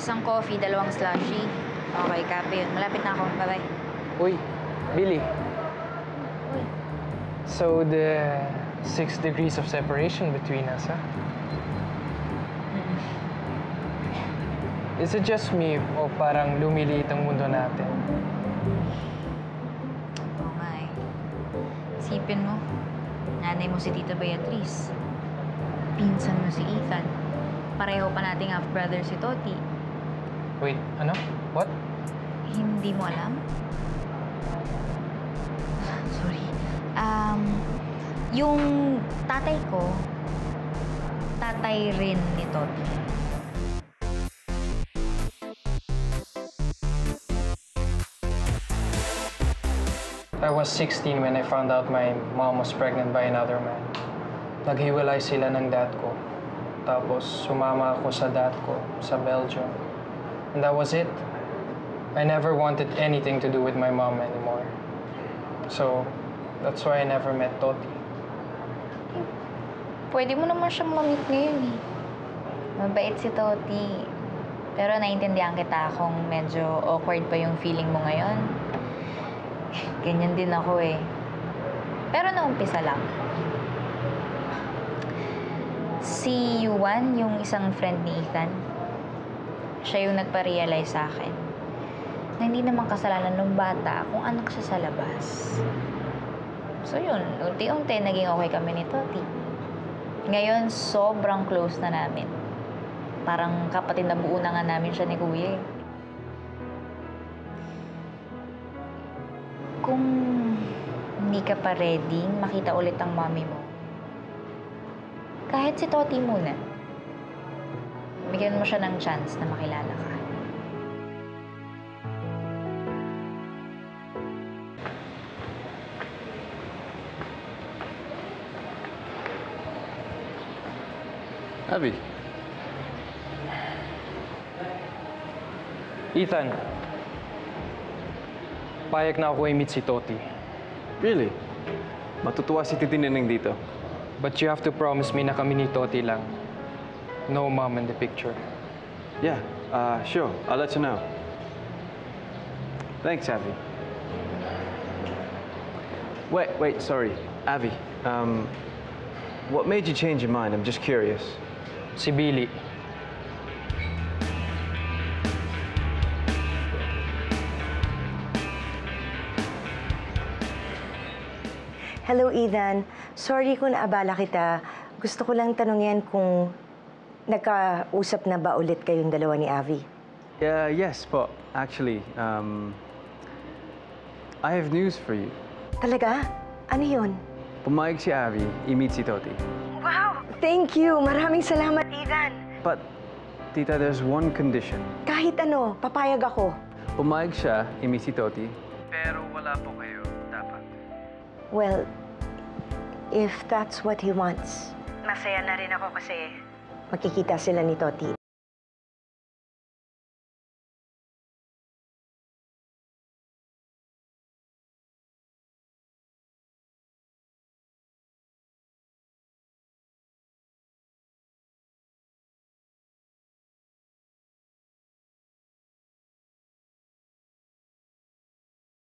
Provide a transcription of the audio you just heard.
Isang coffee, 2 slushy. Okay, kape yun. Malapit na ako. Bye-bye. Uy, Billy. Uy. So the 6 degrees of separation between us, huh? Is it just me o parang lumiliit ang mundo natin? Oo nga eh. Isipin mo, nanay mo si Tita Beatrice. Pinsan mo si Ethan. Pareho pa nating half-brother si Toti. Wait, ano? What? Hindi mo alam? Sorry. Yung tatay ko, tatay rin ni Toti. I was 16 when I found out my mom was pregnant by another man. Naghiwalay sila ng dad ko. Tapos sumama ako sa dad ko sa Belgium. And that was it. I never wanted anything to do with my mom anymore. So, that's why I never met Toti. Pwede mo naman siyang ma-meet ngayon eh. Mabait si Toti. Pero naiintindihan kita kung medyo awkward pa yung feeling mo ngayon. Ganyan din ako eh. Pero naumpisa lang. Si Yuan, yung isang friend ni Ethan, siya yung nagpa-realize sa akin na hindi naman kasalanan ng bata kung anak siya sa labas. So yun, unti-unti naging okay kami ni Toti. Ngayon, sobrang close na namin. Parang kapatid na buo na nga namin siya ni Kuya eh. Kung hindi ka pa ready makita ulit ang mommy mo, kahit si Toti muna, bigyan mo siya ng chance na makilala ka. Abby. Ethan, payag na ako i-meet si Toti. Really? Matutuwa si Titi Neneng dito. But you have to promise me na kami ni Toti lang. No mom in the picture. Yeah, sure. I'll let you know. Thanks, Abby. Wait, sorry. Abby, what made you change your mind? I'm just curious. Si Billy. Hello, Ethan. Sorry kung naabala kita. Gusto ko lang tanungin kung nagkausap na ba ulit kayong dalawa ni Avi? Yes, po. Actually, I have news for you. Talaga? Ano yun? Pumayag si Abby, i-meet si Toti. Wow! Thank you! Maraming salamat, Ethan. But, Tita, there's one condition. Kahit ano, papayag ako. Pumayag siya, i-meet si Toti. Pero wala po kayo, dapat. Well, if that's what he wants. Masaya na rin ako kasi makikita sila ni Toti.